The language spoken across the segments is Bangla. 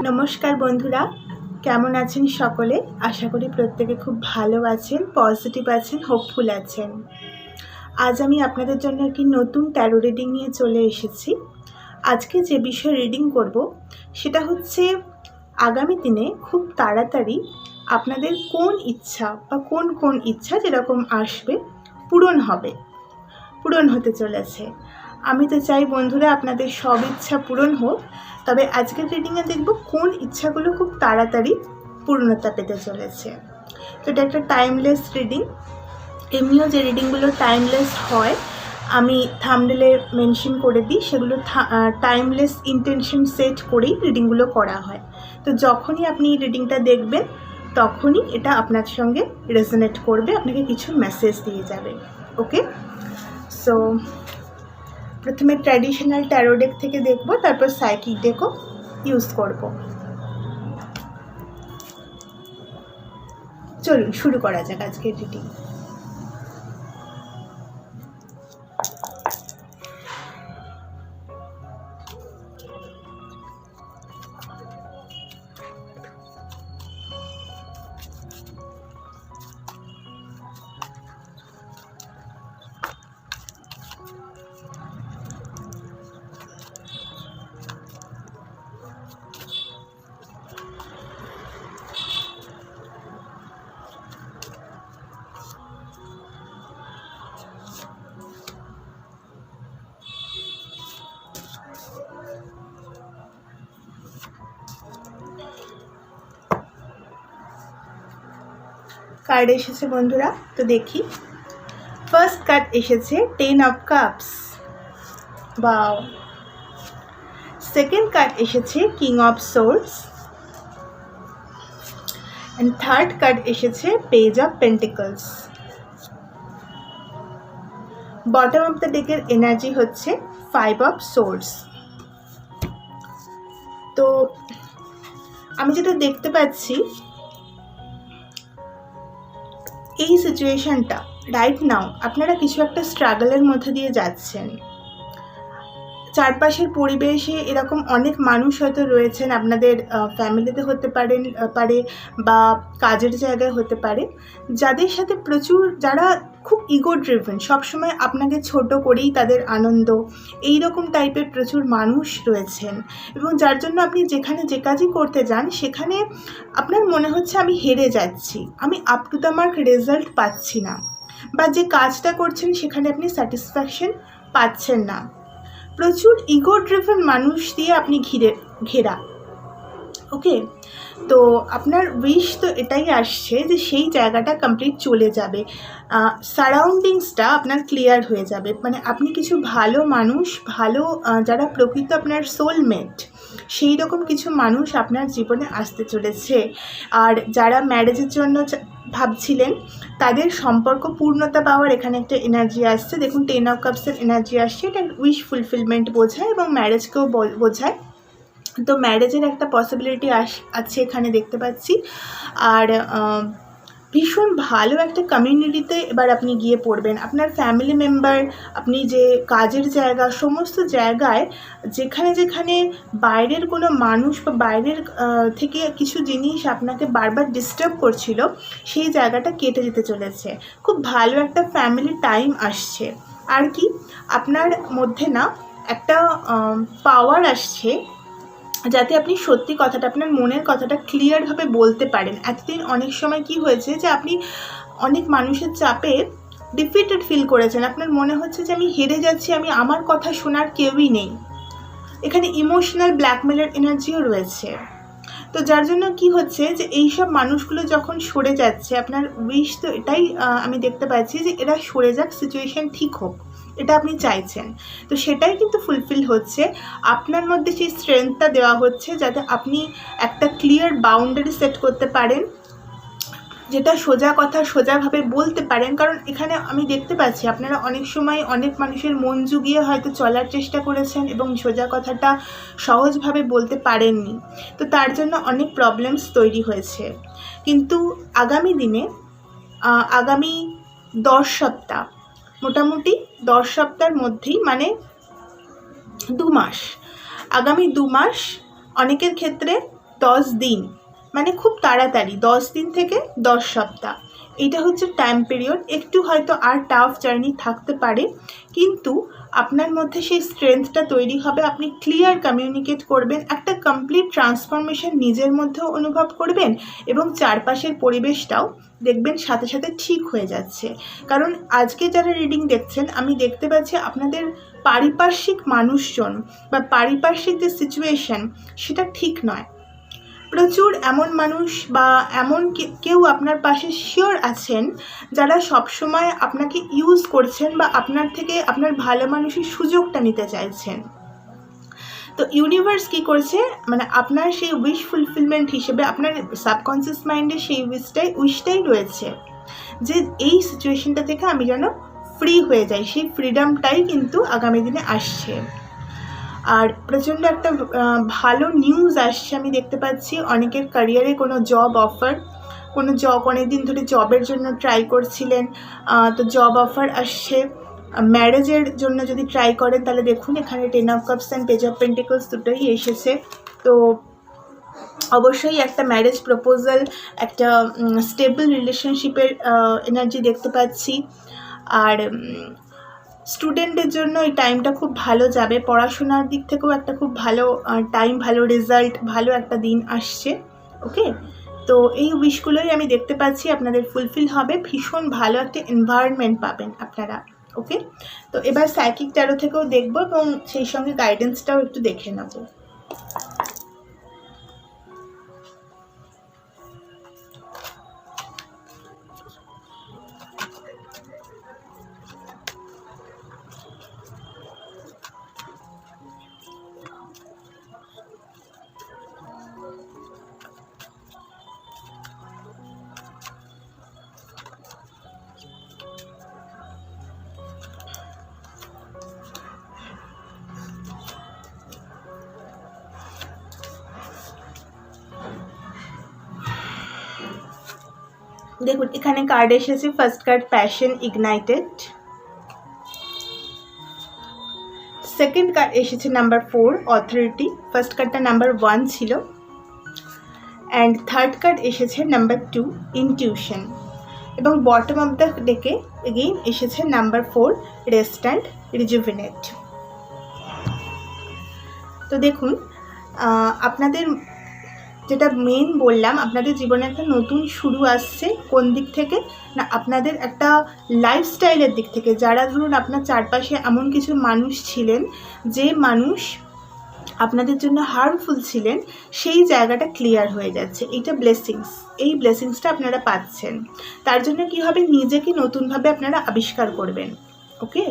নমস্কার বন্ধুরা, কেমন আছেন সকলে? আশা করি প্রত্যেকে খুব ভালো আছেন, পজিটিভ আছেন, হোপফুল আছেন। আজ আমি আপনাদের জন্য একটি নতুন ট্যারো রিডিং নিয়ে চলে এসেছি। আজকে যে বিষয়ে রিডিং করব সেটা হচ্ছে আগামী দিনে খুব তাড়াতাড়ি আপনাদের কোন ইচ্ছা বা কোন ইচ্ছা যেরকম আসবে পূরণ হতে চলেছে। আমি তো চাই বন্ধুরা আপনাদের সব ইচ্ছা পূরণ হোক, তবে আজকের রিডিংয়ে দেখব কোন ইচ্ছাগুলো খুব তাড়াতাড়ি পূর্ণতা পেতে চলেছে। তো এটা একটা টাইমলেস রিডিং। এমনিও যে রিডিংগুলো টাইমলেস হয় আমি থাম্বনেলে মেনশন করে দিই, সেগুলো টাইমলেস ইন্টেনশন সেট করেই রিডিংগুলো করা হয়। তো যখনই আপনি রিডিংটা দেখবেন তখনই এটা আপনার সঙ্গে রেজোনেট করবে, আপনাকে কিছু মেসেজ দিয়ে যাবে। ওকে, সো প্রথমে ট্র্যাডিশনাল ট্যারো ডেক থেকে দেখব, তারপর সাইকিক ডেকও ইউজ করব। চলুন শুরু করা যাক আজকের রিডিং। কার্ড এসেছে বন্ধুরা, তো দেখি। ফার্স্ট কার্ড এসেছে 10 of cups. Wow. Second card এসেছে king of swords. And third card এসেছে page of pentacles. Bottom of the ডেকের এনার্জি হচ্ছে 5 অফ সোর্ডস। তো আমি যেটা দেখতে পাচ্ছি, এই সিচুয়েশনটা রাইট নাও আপনারা কিছু একটা স্ট্রাগলের মধ্যে দিয়ে যাচ্ছেন। চারপাশের পরিবেশে এরকম অনেক মানুষ হয়তো রয়েছেন, আপনাদের ফ্যামিলিতে হতে পারে বা কাজের জায়গায় হতে পারে, যাদের সাথে যারা খুব ইগো ড্রিভেন, সবসময় আপনাকে ছোট করেই তাদের আনন্দ, এই রকম টাইপের প্রচুর মানুষ রয়েছেন। এবং যার জন্য আপনি যেখানে যে কাজই করতে যান সেখানে আপনার মনে হচ্ছে আমি হেরে যাচ্ছি, আমি up to the mark result পাচ্ছি না, বা যে কাজটা করছেন সেখানে আপনি স্যাটিসফ্যাকশন পাচ্ছেন না। প্রচুর ইগো ড্রিভেন মানুষ দিয়ে আপনি ঘেরা। ওকে, তো আপনার উইশ তো এটাই আসছে যে সেই জায়গাটা কমপ্লিট চলে যাবে, সারাউন্ডিংসটা আপনার ক্লিয়ার হয়ে যাবে। মানে আপনি কিছু ভালো মানুষ, যারা প্রকৃত আপনার সোলমেট, সেই রকম কিছু মানুষ আপনার জীবনে আসতে চলেছে। আর যারা ম্যারেজের জন্য ভাবছিলেন তাদের সম্পর্ক পূর্ণতা পাওয়ার এখানে একটা এনার্জি আসছে। দেখুন 10 অফ কাপসের এনার্জি আসছে, এটা উইশ ফুলফিলমেন্ট বোঝায় এবং ম্যারেজকেও বোঝায়। তো ম্যারেজের একটা পসিবিলিটি আছে এখানে দেখতে পাচ্ছি। আর ভীষণ ভালো একটা কমিউনিটিতে এবার আপনি গিয়ে পড়বেন। আপনার ফ্যামিলি মেম্বার, আপনি যে কাজের জায়গা, সমস্ত জায়গায় যেখানে বাইরের কোনো মানুষ বা বাইরের থেকে কিছু জিনিস আপনাকে বারবার ডিস্টার্ব করছিল, সেই জায়গাটা কেটে যেতে চলেছে। খুব ভালো একটা ফ্যামিলি টাইম আসছে। আর কি, আপনার মধ্যে না একটা পাওয়ার আসছে, যাতে আপনি সত্যি কথাটা, আপনার মনের কথাটা ক্লিয়ারভাবে বলতে পারেন। এতদিন অনেক সময় কি হয়েছে যে আপনি অনেক মানুষের চাপে ডিফিটেড ফিল করেছেন, আপনার মনে হচ্ছে যে আমি হেরে যাচ্ছি, আমার কথা শোনার কেউই নেই। এখানে ইমোশনাল ব্ল্যাকমেলের এনার্জিও রয়েছে। তো যার জন্য কি হচ্ছে যে এইসব মানুষগুলো যখন সরে যাচ্ছে, আপনার উইশ তো এটাই আমি দেখতে পাচ্ছি যে এরা সরে যাক, সিচুয়েশান ঠিক হোক, এটা আপনি চাইছেন। তো সেটাই কিন্তু ফুলফিল হচ্ছে। আপনার মধ্যে সেই স্ট্রেংথটা দেওয়া হচ্ছে যাতে আপনি একটা ক্লিয়ার বাউন্ডারি সেট করতে পারেন, যেটা সোজা কথা সোজাভাবে বলতে পারেন। কারণ এখানে আমি দেখতে পাচ্ছি আপনারা অনেক সময় অনেক মানুষের মন জুগিয়ে হয়তো চলার চেষ্টা করেছেন এবং সোজা কথাটা সহজভাবে বলতে পারেননি। তো তার জন্য অনেক প্রবলেমস তৈরি হয়েছে। কিন্তু আগামী দিনে, আগামী 10 সপ্তাহ, মোটামুটি 10 সপ্তাহের মধ্যেই, মানে 2 মাস, আগামী 2 মাস অনেকের ক্ষেত্রে 10 দিন, মানে খুব তাড়াতাড়ি 10 দিন থেকে 10 সপ্তাহ, এটা হচ্ছে টাইম পিরিয়ড। একটু হয়তো আর টাফ জার্নি থাকতে পারে, কিন্তু আপনার মধ্যে সেই স্ট্রেংথটা তৈরি হবে, আপনি ক্লিয়ার কমিউনিকেট করবেন, একটা কমপ্লিট ট্রান্সফরমেশন নিজের মধ্যেও অনুভব করবেন এবং চারপাশের পরিবেশটাও দেখবেন সাথে সাথে ঠিক হয়ে যাচ্ছে। কারণ আজকে যারা রিডিং দেখছেন, আমি দেখতে পাচ্ছি আপনাদের পারিপার্শ্বিক মানুষজন বা পারিপার্শ্বিক যে সিচুয়েশন সেটা ঠিক নয়। প্রচুর এমন মানুষ বা এমন কেউ আপনার পাশে শিওর আছেন যারা সবসময় আপনাকে ইউজ করছেন বা আপনার থেকে আপনার ভালো মানুষের সুযোগটা নিতে চাইছেন। তো ইউনিভার্স কী করছে, মানে আপনার সেই উইশ ফুলফিলমেন্ট হিসেবে আপনার সাবকনসিয়াস মাইন্ডে সেই উইশটাই রয়েছে যে এই সিচুয়েশনটা থেকে আমি যেন ফ্রি হয়ে যাই। সেই ফ্রিডমটাই কিন্তু আগামী দিনে আসছে। আর প্রচণ্ড একটা ভালো নিউজ আসছে আমি দেখতে পাচ্ছি। অনেকের ক্যারিয়ারে কোনো জব অফার, অনেকদিন ধরে জবের জন্য ট্রাই করছিলেন, তো জব অফার আসছে। ম্যারেজের জন্য যদি ট্রাই করেন তাহলে দেখুন এখানে 10 of cups and page of pentacles দুটোই এসেছে। তো অবশ্যই একটা ম্যারেজ প্রপোজাল, একটা স্টেবল রিলেশনশিপের এনার্জি দেখতে পাচ্ছি। আর স্টুডেন্টের জন্য এই টাইমটা খুব ভালো যাবে, পড়াশোনার দিক থেকেও একটা খুব ভালো টাইম, ভালো রেজাল্ট, ভালো একটা দিন আসছে। ওকে, তো এই উইশগুলোই আমি দেখতে পাচ্ছি আপনাদের ফুলফিল হবে, ভীষণ ভালো একটা এনভায়রনমেন্ট পাবেন আপনারা। ওকে, তো এবার সাইকিক ট্যারো থেকেও দেখব এবং সেই সঙ্গে গাইডেন্সটাও একটু দেখে নেব। দেখুন এখানে কার্ড এসেছে, first card passion ignited, second card এসেছে নাম্বার 4 অথরিটি, ফার্স্ট কার্ডটা নাম্বার 1 ছিল, অ্যান্ড থার্ড কার্ড এসেছে নাম্বার 2 ইনটিউশন, এবং বটম অফ দ্য ডেকে এগেইন এসেছে নাম্বার 4 রেস্ট অ্যান্ড রিজুভিনেট। তো দেখুন আপনাদের যেটা মেন বললাম, আপনাদের জীবনে একটা নতুন শুরু আসছে। কোন দিক থেকে না, আপনাদের একটা লাইফস্টাইলের দিক থেকে। যারা ধরুন আপনার চারপাশে এমন কিছু মানুষ ছিলেন যে মানুষ আপনাদের জন্য হার্মফুল ছিলেন, সেই জায়গাটা ক্লিয়ার হয়ে যাচ্ছে। এইটা ব্লেসিংস, এই ব্লেসিংসটা আপনারা পাচ্ছেন। তার জন্য কী হবে, নিজেকে নতুনভাবে আপনারা আবিষ্কার করবেন। ওকে,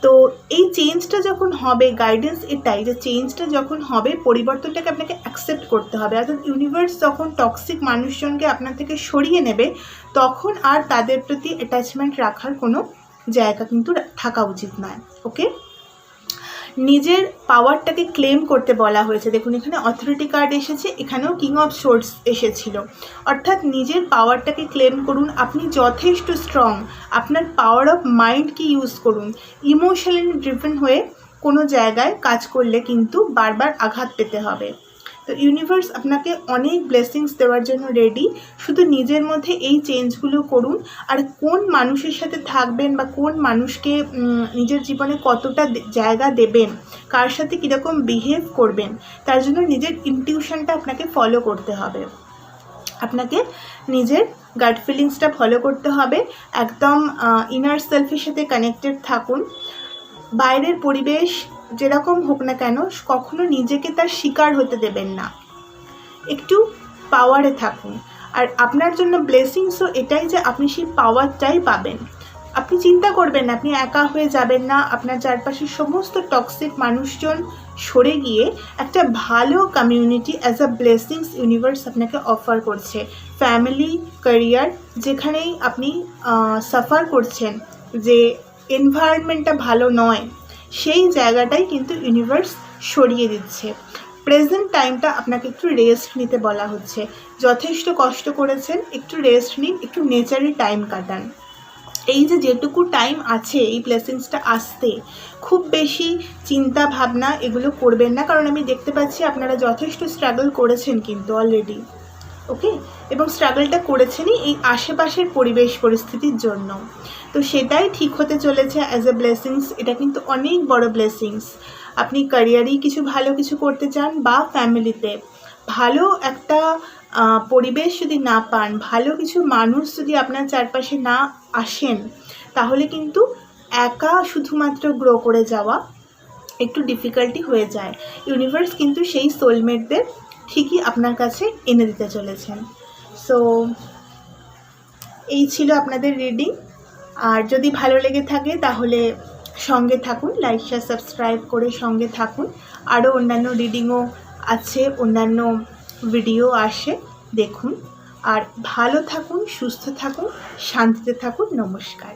তো এই চেঞ্জটা যখন হবে, গাইডেন্স এটাই যে চেঞ্জটা যখন হবে, পরিবর্তনটাকে আপনাকে অ্যাকসেপ্ট করতে হবে। অর্থাৎ ইউনিভার্স যখন টক্সিক মানুষজনকে আপনার থেকে সরিয়ে নেবে, তখন আর তাদের প্রতি অ্যাটাচমেন্ট রাখার কোনো জায়গা কিন্তু থাকা উচিত নয়। ওকে, নিজের পাওয়ারটাকে ক্লেম করতে বলা হয়েছে। দেখুন এখানে অথরিটি কার্ড এসেছে, এখানেও কিং অফ সোর্ডস এসেছিল। অর্থাৎ নিজের পাওয়ারটাকে ক্লেম করুন, আপনি যথেষ্ট স্ট্রং, আপনার পাওয়ার অফ মাইন্ডকে ইউজ করুন। ইমোশনালি ড্রিভেন হয়ে কোনো জায়গায় কাজ করলে কিন্তু বারবার আঘাত পেতে হবে। তো ইউনিভার্স আপনাকে অনেক ব্লেসিংস দেওয়ার জন্য রেডি, শুধু নিজের মধ্যে এই চেঞ্জগুলো করুন। আর কোন মানুষের সাথে থাকবেন বা কোন মানুষকে নিজের জীবনে কতটা জায়গা দেবেন, কার সাথে কীরকম বিহেভ করবেন, তার জন্য নিজের ইনটিউশনটা আপনাকে ফলো করতে হবে। আপনাকে নিজের গাট ফিলিংসটা ফলো করতে হবে। একদম ইনার সেলফের সাথে কানেক্টেড থাকুন। বাইরের পরিবেশ যেরকম হোক না কেন, কখনো নিজেকে তার শিকার হতে দেবেন না, একটু পাওয়ারে থাকুন। আর আপনার জন্য ব্লেসিংসও এটাই যে আপনি সেই পাওয়ারটাই পাবেন। আপনি চিন্তা করবেন না, আপনি একা হয়ে যাবেন না। আপনার চারপাশের সমস্ত টক্সিক মানুষজন সরে গিয়ে একটা ভালো community as a blessings universe আপনাকে অফার করছে। ফ্যামিলি, ক্যারিয়ার, যেখানেই আপনি সাফার করছেন যে এনভায়রনমেন্টটা ভালো নয়, সেই জায়গাটাই কিন্তু ইউনিভার্স সরিয়ে দিচ্ছে। প্রেজেন্ট টাইমটা আপনাকে একটু রেস্ট নিতে বলা হচ্ছে। যথেষ্ট কষ্ট করেছেন, একটু রেস্ট নিন, একটু নেচারে টাইম কাটান। এই যে যেটুকু টাইম আছে এই ব্লেসিংসটা আসতে, খুব বেশি চিন্তা ভাবনা এগুলো করবেন না, কারণ আমি দেখতে পাচ্ছি আপনারা যথেষ্ট স্ট্রাগল করেছেন কিন্তু অলরেডি, ওকে, এবং স্ট্রাগলটা করেছেনই এই আশেপাশের পরিবেশ পরিস্থিতির জন্য। তো সেটাই ঠিক হতে চলেছে অ্যাজ এ ব্লেসিংস। এটা কিন্তু অনেক বড় ব্লেসিংস। আপনি ক্যারিয়ারেই কিছু ভালো কিছু করতে চান বা ফ্যামিলিতে ভালো একটা পরিবেশ যদি না পান, ভালো কিছু মানুষ যদি আপনার চারপাশে না আসেন, তাহলে কিন্তু একা শুধুমাত্র গ্রো করে যাওয়া একটু ডিফিকাল্টি হয়ে যায়। ইউনিভার্স কিন্তু সেই সোলমেটদের ঠিকই আপনার কাছে এনে দিতে চলেছেন। সো এই ছিল আপনাদের রিডিং। আর যদি ভালো লেগে থাকে তাহলে সঙ্গে থাকুন, লাইক শেয়ার সাবস্ক্রাইব করে সঙ্গে থাকুন। আরও অন্যান্য রিডিংও আছে, অন্যান্য ভিডিও আসে, দেখুন। আর ভালো থাকুন, সুস্থ থাকুন, শান্তিতে থাকুন। নমস্কার।